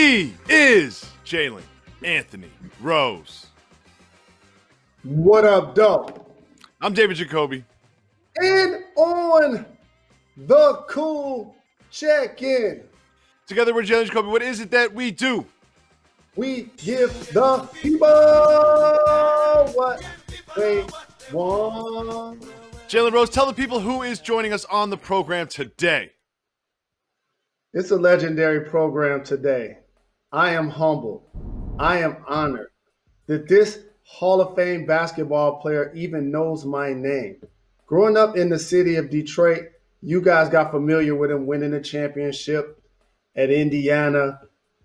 He is Jalen Anthony Rose. What up, dog? I'm David Jacoby. And on the cool check-in, Together we're Jalen Jacoby. What is it that we do? we give the people what they want. Jalen Rose, tell the people who is joining us on the program today. It's a legendary program today. I am humbled. I am honored that this Hall of Fame basketball player even knows my name. Growing up in the city of Detroit, you guys got familiar with him winning a championship at Indiana,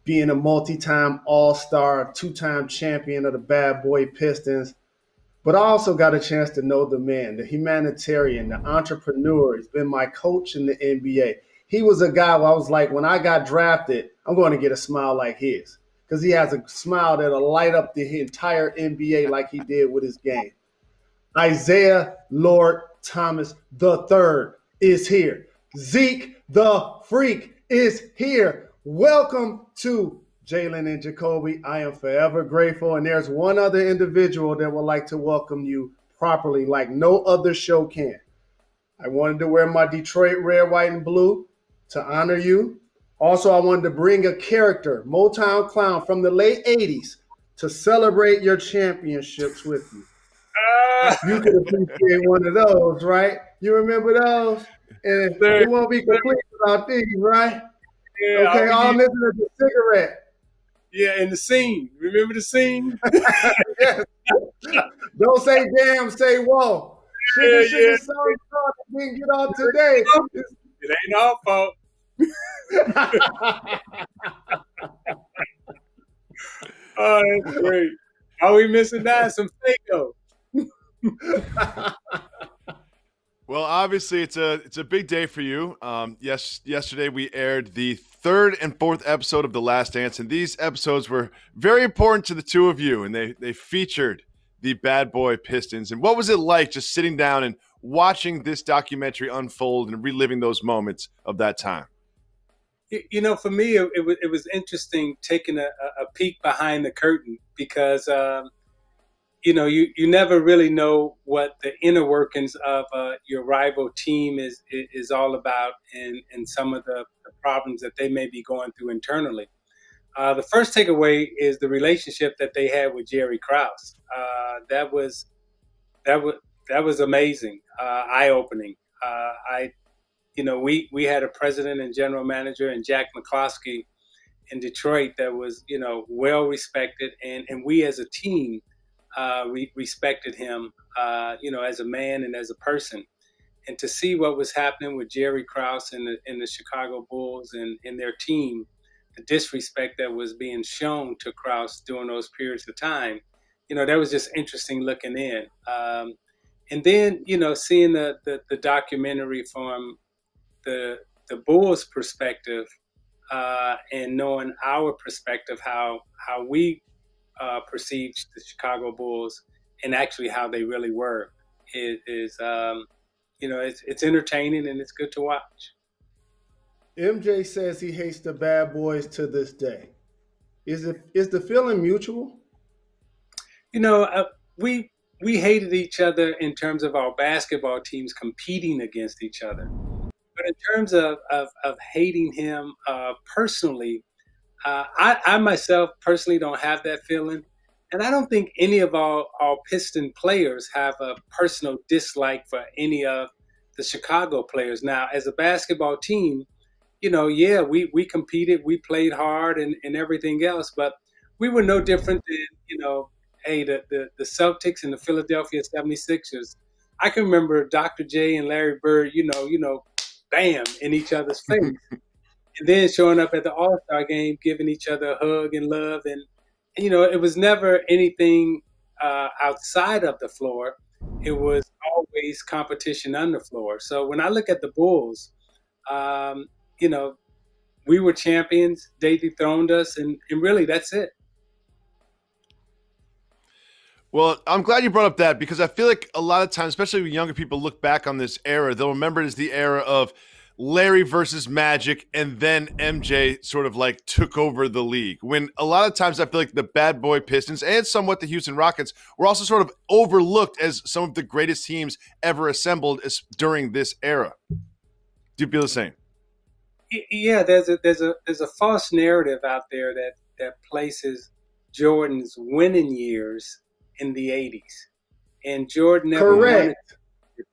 being a multi-time All-Star, two-time champion of the Bad Boy Pistons. But I also got a chance to know the man, the humanitarian, the entrepreneur. He's been my coach in the NBA. He was a guy where I was like, when I got drafted, I'm going to get a smile like his, because he has a smile that'll light up the entire NBA like he did with his game. Isiah Lord Thomas III is here. Zeke the Freak is here. Welcome to Jalen and Jacoby. I am forever grateful. And there's one other individual that would like to welcome you properly like no other show can. I wanted to wear my Detroit red, white, and blue to honor you. Also, I wanted to bring a character, Motown Clown from the late 80s, to celebrate your championships with you. You could appreciate one of those, right? You remember those? And it won't be complete without these, right? Yeah, okay, all missing is a cigarette. Yeah, and the scene. Remember the scene? Yes. Don't say damn, say whoa. Sugar, sorry, we didn't get on today. It ain't our fault. Oh, that's great. Are we missing that? Some Fago. Well, obviously, it's a big day for you. Yesterday we aired the third and fourth episode of The Last Dance, and these episodes were very important to the two of you, and they featured the Bad Boy Pistons. And what was it like just sitting down and watching this documentary unfold and reliving those moments of that time? You know, for me, it was interesting taking a peek behind the curtain because, you know, you never really know what the inner workings of your rival team is all about and some of the problems that they may be going through internally. The first takeaway is the relationship that they had with Jerry Krause. That was amazing, eye-opening. You know, we had a president and general manager and Jack McCloskey in Detroit that was, you know, well respected, and we as a team respected him, you know, as a man and as a person. And to see what was happening with Jerry Krause and the Chicago Bulls and their team, the disrespect that was being shown to Krause during those periods of time, you know, that was just interesting looking in. And then, you know, seeing the documentary from the Bulls' perspective and knowing our perspective, how we perceived the Chicago Bulls and actually how they really were is you know, it's entertaining and it's good to watch. MJ says he hates the Bad Boys to this day. Is the feeling mutual? You know, we hated each other in terms of our basketball teams competing against each other. But in terms of hating him personally, I myself personally don't have that feeling. And I don't think any of our Piston players have a personal dislike for any of the Chicago players. Now, as a basketball team, you know, yeah, we competed, we played hard and everything else, but we were no different than, you know, hey, the Celtics and the Philadelphia 76ers. I can remember Dr. J and Larry Bird, you know, bam, in each other's face. And then showing up at the All-Star game, giving each other a hug and love. And you know, it was never anything outside of the floor. It was always competition on the floor. So when I look at the Bulls, you know, we were champions. They dethroned us. And really, that's it. Well, I'm glad you brought up that, because I feel like a lot of times, especially when younger people look back on this era, they'll remember it as the era of Larry versus Magic, and then MJ sort of like took over the league. When a lot of times I feel like the bad boy Pistons and somewhat the Houston Rockets were also sort of overlooked as some of the greatest teams ever assembled during this era. Do you feel the same? Yeah, there's a false narrative out there that places Jordan's winning years in the 80s, and Jordan never won it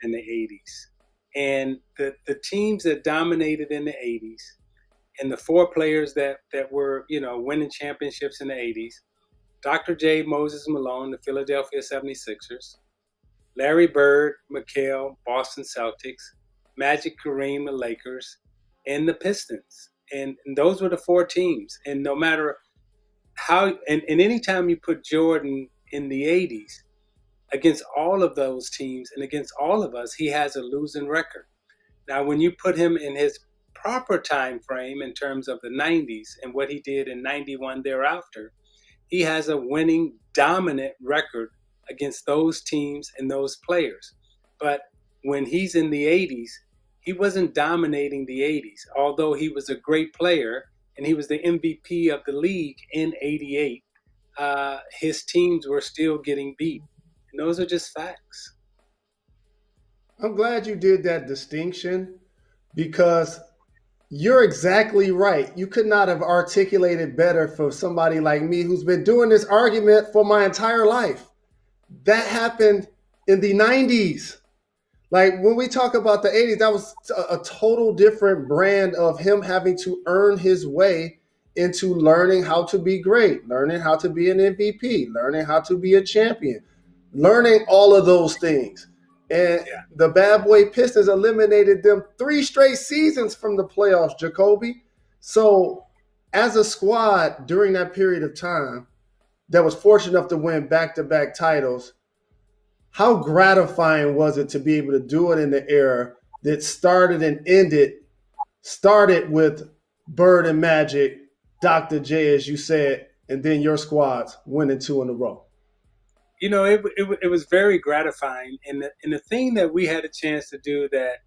in the 80s. And the teams that dominated in the 80s, and the four players that were winning championships in the 80s: Dr. J. Moses Malone, the Philadelphia 76ers; Larry Bird, McHale, Boston Celtics; Magic, Kareem, the Lakers; and the Pistons. And those were the four teams. And no matter how, and anytime you put Jordan in the 80s against all of those teams and against all of us, he has a losing record. Now, when you put him in his proper time frame in terms of the 90s and what he did in 91 thereafter, he has a winning, dominant record against those teams and those players. But when he's in the 80s, he wasn't dominating the 80s, although he was a great player and he was the MVP of the league in 88. His teams were still getting beat. And those are just facts. I'm glad you did that distinction, because you're exactly right. You could not have articulated better for somebody like me who's been doing this argument for my entire life. That happened in the 90s. Like, when we talk about the 80s, that was a total different brand of him having to earn his way into learning how to be great, learning how to be an MVP, learning how to be a champion, learning all of those things. And the bad boy Pistons eliminated them 3 straight seasons from the playoffs, Jacoby. So as a squad during that period of time that was fortunate enough to win back-to-back titles, how gratifying was it to be able to do it in the era that started with Bird and Magic, Dr. J, as you said, and then your squads winning 2 in a row? It was very gratifying. And the thing that we had a chance to do that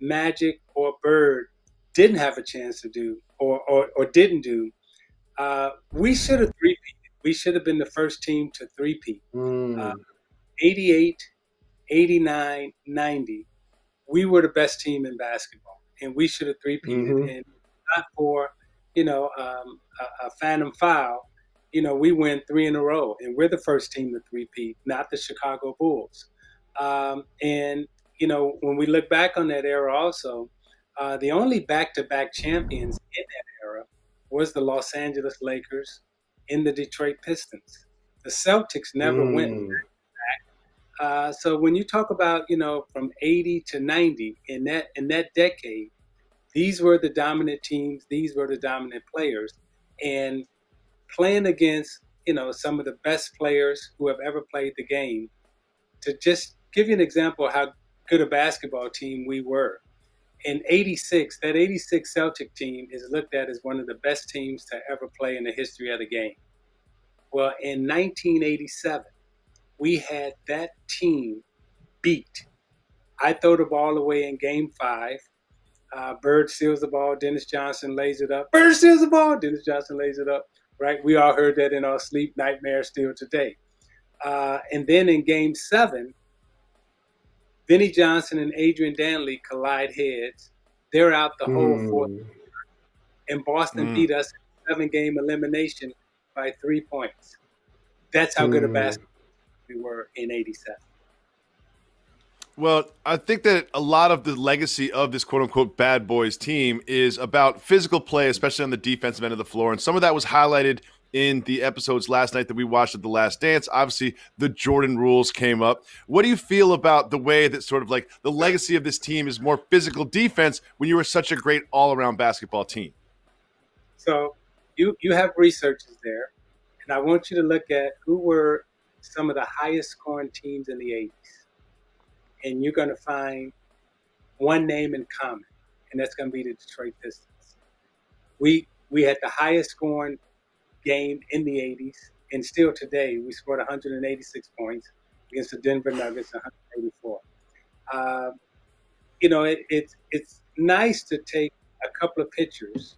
Magic or Bird didn't have a chance to do or didn't do, we should have three-peated. We should have been the first team to three-peat. 88, 89, 90, we were the best team in basketball, and we should have three-peated. And not for, a phantom foul, we win 3 in a row, and we're the first team to three-peat, not the Chicago Bulls. And when we look back on that era also, the only back-to-back champions in that era was the Los Angeles Lakers and the Detroit Pistons. The Celtics never went back. So when you talk about, from 80 to 90, in that decade, these were the dominant teams, these were the dominant players. And playing against, some of the best players who have ever played the game, to just give you an example of how good a basketball team we were. In 86, that 86 Celtic team is looked at as one of the best teams to ever play in the history of the game. Well, in 1987, we had that team beat. I throw the ball away in Game 5. Bird steals the ball. Dennis Johnson lays it up. Bird steals the ball. Dennis Johnson lays it up. Right? We all heard that in our sleep nightmares still today. And then in Game 7, Vinnie Johnson and Adrian Dantley collide heads. They're out the whole fourth. And Boston beat us in 7-game elimination by 3 points. That's how good a basketball we were in 87. Well, I think that a lot of the legacy of this quote-unquote bad boys team is about physical play, especially on the defensive end of the floor. And some of that was highlighted in the episodes last night that we watched at The Last Dance. Obviously, the Jordan Rules came up. What do you feel about the way that sort of like the legacy of this team is more physical defense when you were such a great all-around basketball team? So you have researchers there, and I want you to look at who were some of the highest scoring teams in the 80s. And you're going to find one name in common, and that's going to be the Detroit Pistons. We had the highest scoring game in the 80s, and still today we scored 186 points against the Denver Nuggets, 184. nice to take a couple of pictures,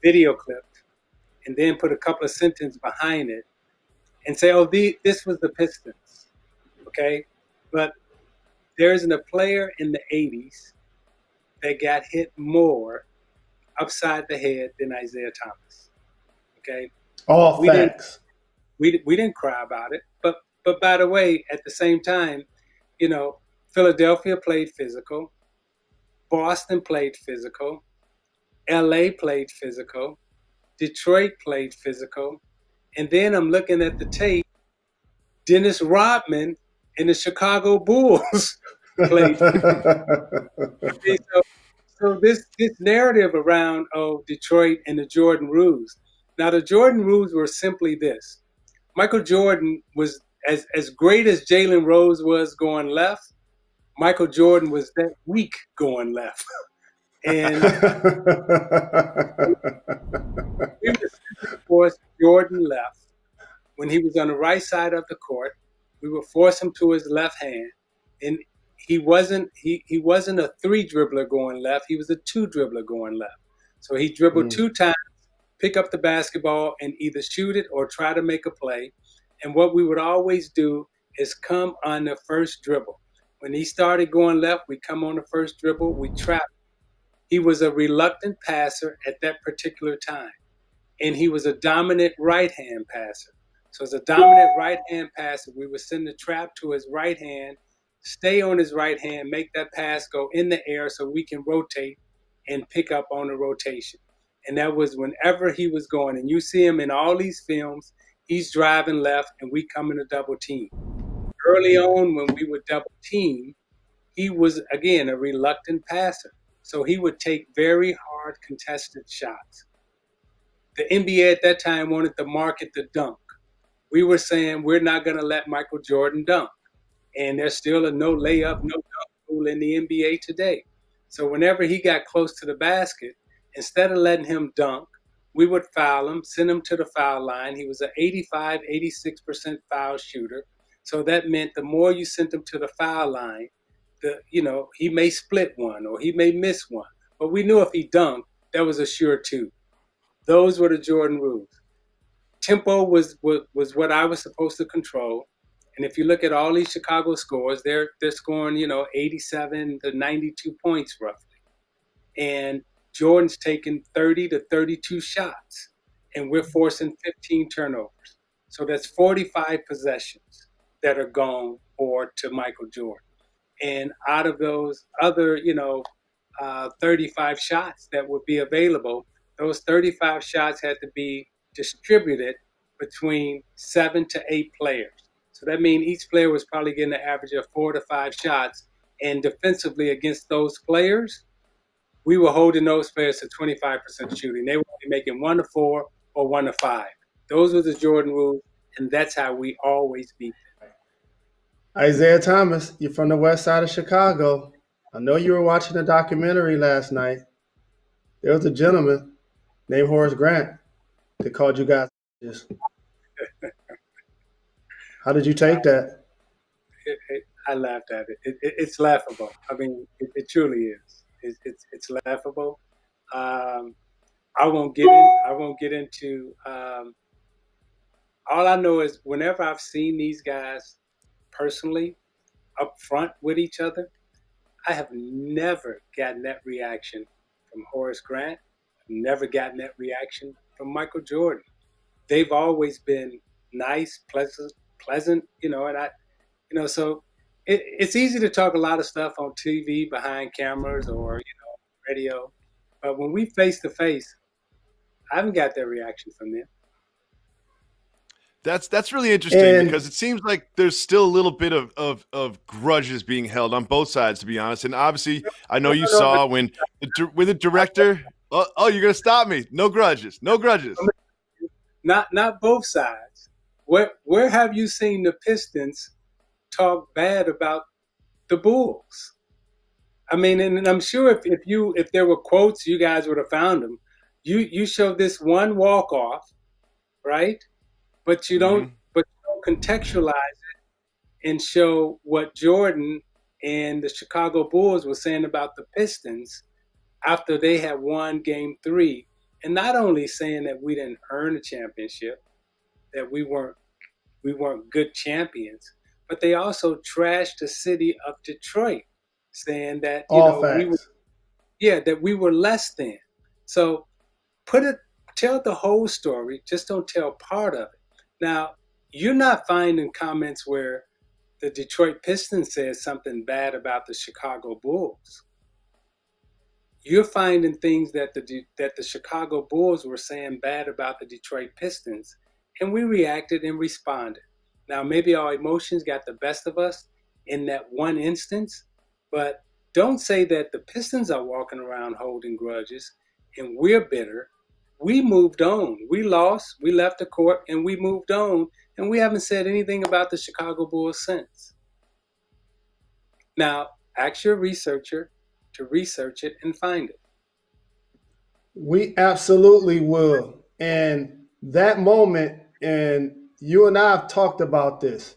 video clipped, and then put a couple of sentences behind it and say, oh, this was the Pistons, okay? But there isn't a player in the 80s that got hit more upside the head than Isiah Thomas, okay? All facts. We didn't cry about it. But by the way, at the same time, you know, Philadelphia played physical. Boston played physical. LA played physical. Detroit played physical. And then I'm looking at the tape. Dennis Rodman and the Chicago Bulls played physical. Okay, so this narrative around, Detroit and the Jordan Rules. Now, the Jordan Rules were simply this. Michael Jordan was as great as Jalen Rose was going left. Michael Jordan was that weak going left. And we would force Jordan left. When he was on the right side of the court, we would force him to his left hand. And he wasn't a 3 dribbler going left. He was a 2 dribbler going left. So he dribbled 2 times, pick up the basketball, and either shoot it or try to make a play. And what we would always do is come on the first dribble. When he started going left, we come on the first dribble, we trap. He was a reluctant passer at that particular time. And he was a dominant right-hand passer. So as a dominant right-hand passer, we would send the trap to his right hand, stay on his right hand, make that pass go in the air so we can rotate and pick up on the rotation. And that was whenever he was going. And you see him in all these films, he's driving left and we come in a double team. Early on when we would double team, he was, again, a reluctant passer. So he would take very hard contested shots. The NBA at that time wanted to market the dunk. We were saying we're not going to let Michael Jordan dunk. And there's still a no layup, no dunk rule in the NBA today. So whenever he got close to the basket, instead of letting him dunk, we would foul him, send him to the foul line. He was an 85, 86% foul shooter. So that meant the more you sent him to the foul line, he may split one or he may miss one. But we knew if he dunked, that was a sure 2. Those were the Jordan Rules. Tempo was what I was supposed to control. And if you look at all these Chicago scores, they're scoring, 87 to 92 points roughly. And Jordan's taking 30 to 32 shots. And we're forcing 15 turnovers. So that's 45 possessions that are gone to Michael Jordan. And out of those other, 35 shots that would be available, those 35 shots had to be distributed between 7 to 8 players. So that means each player was probably getting an average of 4 to 5 shots. And defensively against those players, we were holding those players to 25% shooting. They were only making 1 to 4 or 1 to 5. Those were the Jordan Rules, and that's how we always beat them. Isiah Thomas, you're from the west side of Chicago. I know you were watching a documentary last night. There was a gentleman named Horace Grant that called you guys. How did you take that? I laughed at it. It's laughable. I mean, it truly is. It's laughable. I won't get into. All I know is whenever I've seen these guys personally up front with each other, I have never gotten that reaction from Horace Grant. I've never gotten that reaction from Michael Jordan. They've always been nice, pleasant, so it's easy to talk a lot of stuff on TV behind cameras or, radio. But when we face to face, I haven't got that reaction from them. That's really interesting because it seems like there's still a little bit of grudges being held on both sides, to be honest. And obviously, I know you saw when the director. Oh, you're gonna stop me? No grudges. No grudges. Not both sides. Where have you seen the Pistons talk bad about the Bulls? I mean, and I'm sure if there were quotes, you guys would have found them. You show this one walk off, right? But you don't contextualize it and show what Jordan and the Chicago Bulls were saying about the Pistons after they had won Game 3, and not only saying that we didn't earn a championship, that we weren't good champions, but they also trashed the city of Detroit, saying that that we were less than. So tell the whole story, just don't tell part of it. Now, you're not finding comments where the Detroit Pistons said something bad about the Chicago Bulls. You're finding things that the Chicago Bulls were saying bad about the Detroit Pistons, and we reacted and responded. Now, maybe our emotions got the best of us in that one instance, but don't say that the Pistons are walking around holding grudges and we're bitter. We moved on. We lost, we left the court, and we moved on, and we haven't said anything about the Chicago Bulls since. Now, ask your researcher to research it and find it. We absolutely will. And that moment, and you and I have talked about this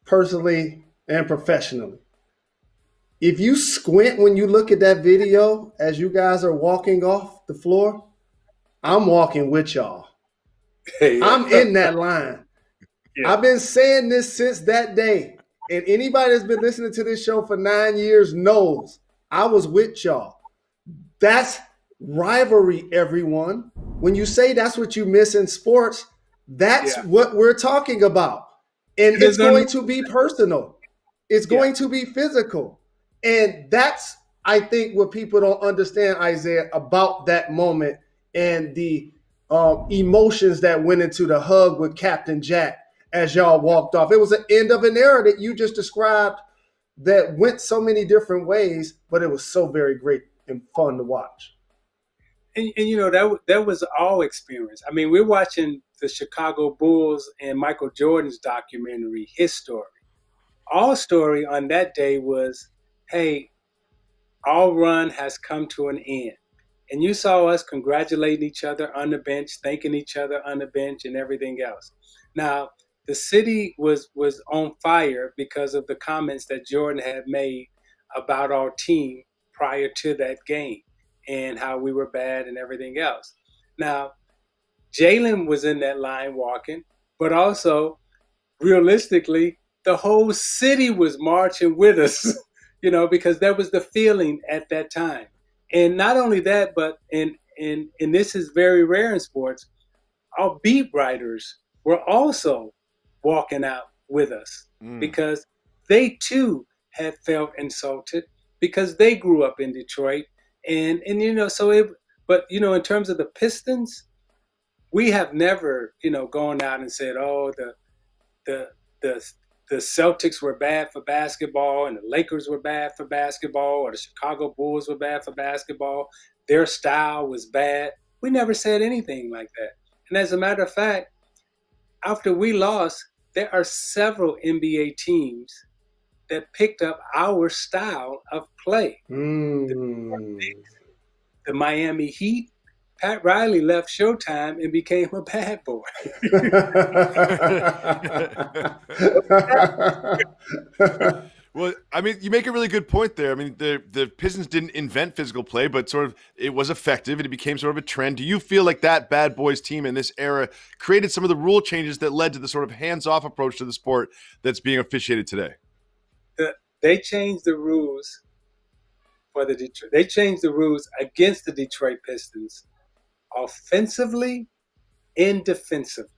personally and professionally. If you squint when you look at that video as you guys are walking off the floor, I'm walking with y'all. I'm in that line. Yeah. I've been saying this since that day. And anybody that's been listening to this show for 9 years knows I was with y'all. That's rivalry, everyone. When you say that's what you miss in sports, that's what we're talking about. And it's going to be personal. It's going to be physical. And that's, I think, what people don't understand, Isiah, about that moment and the emotions that went into the hug with Captain Jack as y'all walked off. It was an end of an era that you just described that went so many different ways, but it was so very great and fun to watch. And you know, that was our experience. I mean, we're watching the Chicago Bulls and Michael Jordan's documentary, his story. Our story on that day was, hey, our run has come to an end. And you saw us congratulating each other on the bench, thanking each other on the bench and everything else. Now, the city was on fire because of the comments that Jordan had made about our team prior to that game and how we were bad and everything else. Now, Jalen was in that line walking, but also, realistically, the whole city was marching with us, you know, because that was the feeling at that time. And not only that, but and this is very rare in sports, our beat writers were also walking out with us because they too had felt insulted because they grew up in Detroit. And you know, but you know, in terms of the Pistons, we have never, you know, gone out and said, oh, the Celtics were bad for basketball and the Lakers were bad for basketball or the Chicago Bulls were bad for basketball. Their style was bad. We never said anything like that. And as a matter of fact, after we lost, there are several NBA teams that picked up our style of play. The Miami Heat, Pat Riley left Showtime and became a bad boy. Well, I mean, you make a really good point there. I mean, the Pistons didn't invent physical play, but sort of it was effective and it became sort of a trend. Do you feel like that bad boys team in this era created some of the rule changes that led to the sort of hands-off approach to the sport that's being officiated today? They changed the rules for the Detroit. They changed the rules against the Detroit Pistons, offensively and defensively.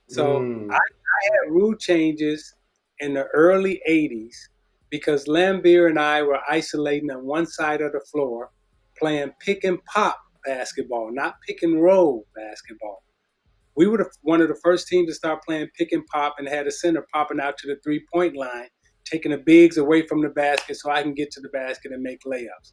So I had rule changes in the early 80s because Lambeer and I were isolating on one side of the floor playing pick and pop basketball, not pick and roll basketball. We were one of the first teams to start playing pick and pop and had a center popping out to the three-point line, taking the bigs away from the basket so I can get to the basket and make layups.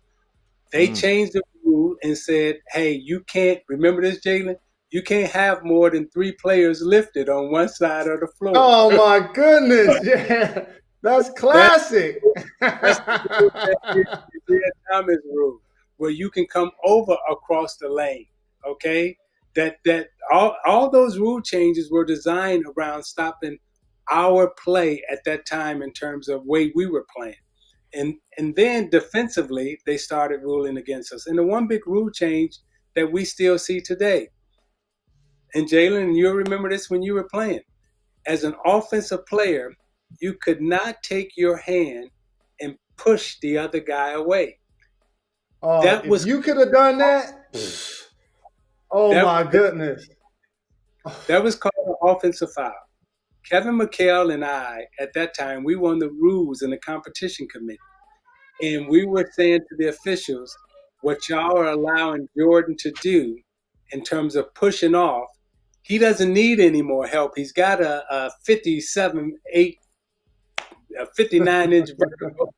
They changed the rule and said, hey, you can't, remember this, Jalen? You can't have more than 3 players lifted on one side of the floor. Oh, my goodness. Yeah, that's classic. That's the Isiah Thomas rule, where you can come over across the lane, okay? That all those rule changes were designed around stopping our play at that time in terms of way we were playing. And then defensively, they started ruling against us. And the one big rule change that we still see today, and Jalen, you'll remember this when you were playing, as an offensive player, you could not take your hand and push the other guy away. If you could have done that, oh my goodness. That was called an offensive foul. Kevin McHale and I, at that time, we were on the rules and the competition committee. And we were saying to the officials, what y'all are allowing Jordan to do in terms of pushing off, he doesn't need any more help. He's got a 59-inch vertical.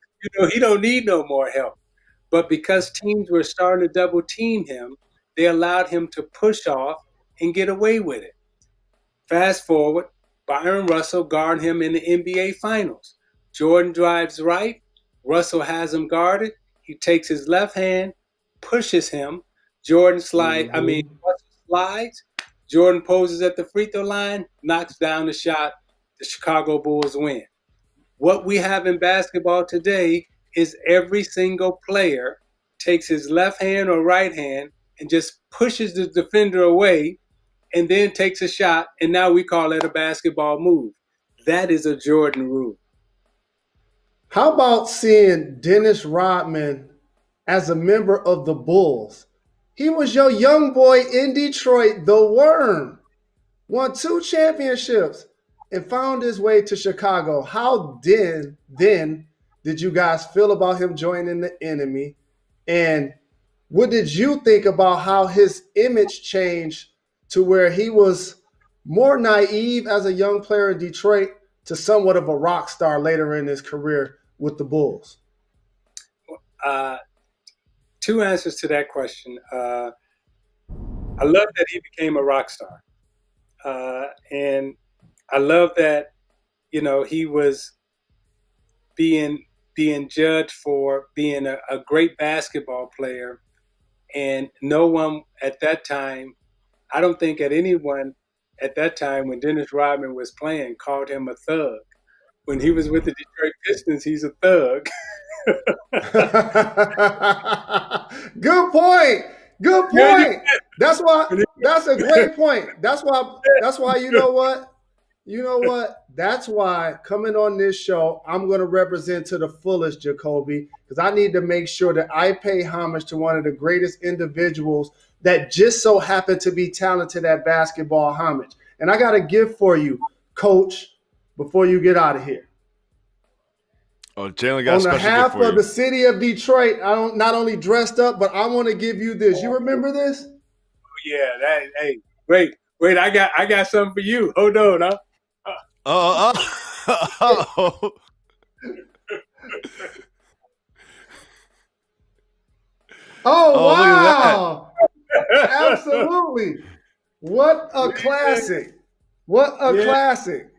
He don't need no more help. But because teams were starting to double team him, they allowed him to push off and get away with it. Fast forward, Byron Russell guarded him in the NBA Finals. Jordan drives right. Russell has him guarded. He takes his left hand, pushes him. Jordan slides. Russell slides. Jordan poses at the free throw line, knocks down the shot. The Chicago Bulls win. What we have in basketball today is every single player takes his left hand or right hand and just pushes the defender away and then takes a shot, and now we call it a basketball move. That is a Jordan rule. How about seeing Dennis Rodman as a member of the Bulls? He was your young boy in Detroit, the Worm. Won 2 championships and found his way to Chicago. How then did you guys feel about him joining the enemy? And what did you think about how his image changed to where he was more naive as a young player in Detroit to somewhat of a rock star later in his career with the Bulls? 2 answers to that question. I love that he became a rock star. And I love that, he was being judged for being a great basketball player. And no one at that time, I don't think anyone at that time when Dennis Rodman was playing called him a thug. When he was with the Detroit Pistons, he's a thug. Good point. That's a great point. That's why you know what? That's why coming on this show, I'm going to represent to the fullest, Jacoby, because I need to make sure that I pay homage to one of the greatest individuals that just so happened to be talented at basketball. Homage. And I got a gift for you, Coach, before you get out of here. Oh, Jalen got a special gift for you. On behalf of the city of Detroit, I don't not only dressed up, but I want to give you this. You remember this? Yeah, hey, wait, I got something for you. Hold on, huh? Oh, wow. Absolutely. What a classic. Classic.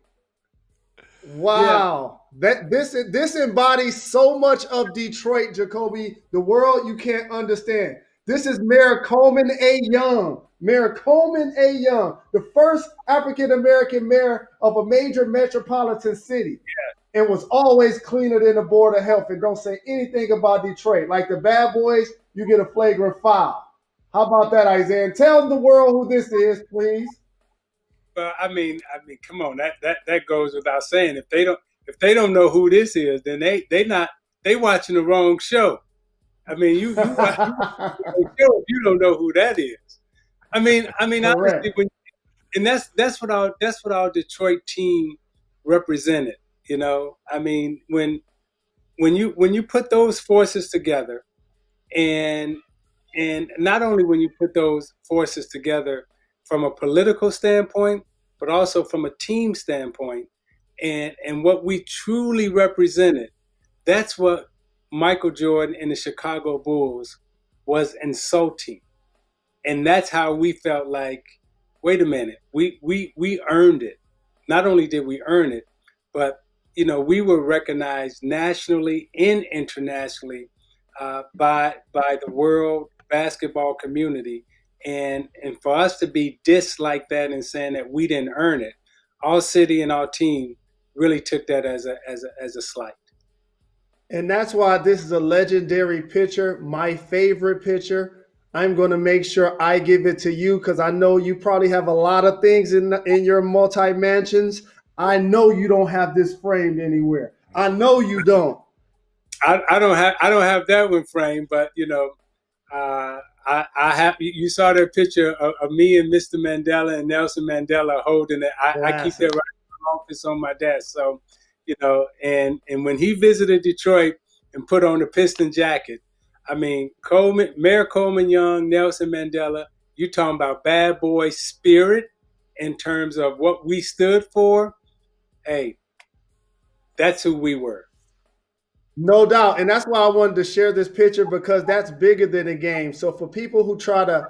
Wow. Yeah. This embodies so much of Detroit, Jacoby. The world you can't understand. This is Mayor Coleman A. Young. Mayor Coleman A. Young, the first African-American mayor of a major metropolitan city. Yeah. And was always cleaner than the Board of Health and don't say anything about Detroit. Like the bad boys, you get a flagrant foul. How about that, Isaiah? And tell the world who this is, please. Well, I mean, come on, that goes without saying. If they don't know who this is, then they watching the wrong show. I mean, you watch the show if you don't know who that is. I mean, honestly, that's what our Detroit team represented. I mean, when you put those forces together, and not only when you put those forces together from a political standpoint, but also from a team standpoint, and what we truly represented, that's what Michael Jordan and the Chicago Bulls was insulting. And that's how we felt like, wait a minute, we earned it. Not only did we earn it, but, we were recognized nationally and internationally by the world basketball community. And for us to be dissed like that and saying that we didn't earn it, our city and our team really took that as a slight. And that's why this is a legendary picture, my favorite picture. I'm going to make sure I give it to you because I know you probably have a lot of things in your multi-mansions. I know you don't have this framed anywhere. I know you don't. I don't have that one framed, but you know, I have. You saw that picture of me and Mr. Mandela and Nelson Mandela holding it. I keep that right in my office on my desk. So, you know, and when he visited Detroit and put on the Piston jacket, I mean, Mayor Coleman Young, Nelson Mandela, you talking about bad boy spirit in terms of what we stood for. Hey, that's who we were. No doubt. And that's why I wanted to share this picture because that's bigger than a game. So for people who try to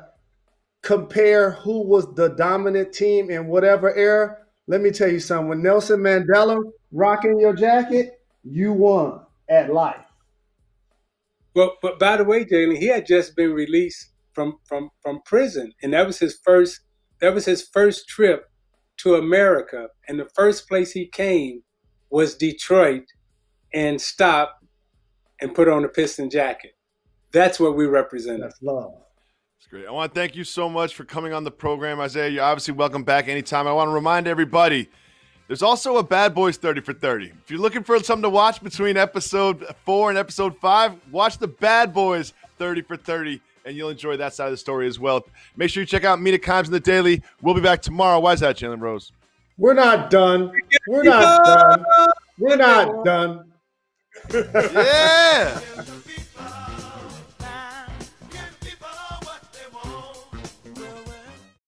compare who was the dominant team in whatever era, let me tell you something. When Nelson Mandela rocking your jacket, you won at life. Well, but by the way, Jalen, he had just been released from prison, and that was his first trip to America. And the first place he came was Detroit, and stopped and put on a Piston jacket. That's what we represent. That's love. That's great. I want to thank you so much for coming on the program, Isiah. You're obviously welcome back anytime. I want to remind everybody, there's also a Bad Boys 30 for 30. If you're looking for something to watch between episode 4 and episode 5, watch the Bad Boys 30 for 30, and you'll enjoy that side of the story as well. Make sure you check out Mina Kimes in the Daily. We'll be back tomorrow. Why is that, Jalen Rose? We're not done. We're not done. We're not done. Yeah.